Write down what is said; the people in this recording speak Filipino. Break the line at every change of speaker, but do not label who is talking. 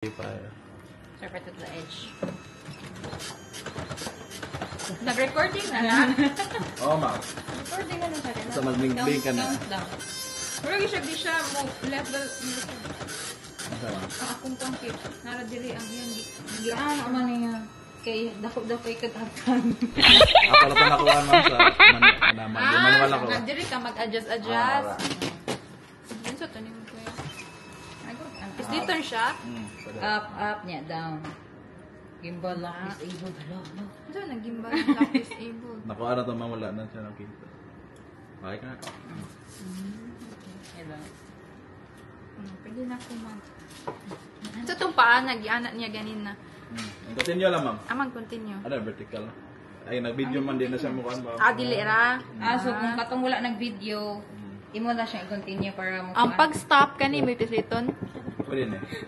Separate to the edge. Nag-recording na na?
Oo, ma'am.
Recording na na sa akin.
So, mag-link ka na.
Countdown. Pero di siya mo level.
Masama.
Ang akong pangkip. Naradiri ang yun. Ano man niya. Kay dako-dako ikatakan.
Ako lang pa nakuha, ma'am, sa manual ako.
Nagdiri ka mag-adjust. Yun sa tanim ko yun. Is dito siya?
Up niya, down. Gimbal lock disabled. Hello.
Ito, nag-gimbal lock disabled.
Nakuha na ito, ma'am, wala na siya nakita. Okay ka.
Hello.
Pwede na ako mag... Ito itong paa, nag-ianat niya ganina.
Continue lang, ma'am.
Mag-continue.
Ano, vertical. Ay, nag-video man din na siya mukhaan, ma'am.
Dili ra.
So kung katong wala nag-video, imo na siya i-continue para mo.
Ang pag-stop ka ni, may pisiton.
Pwede na eh.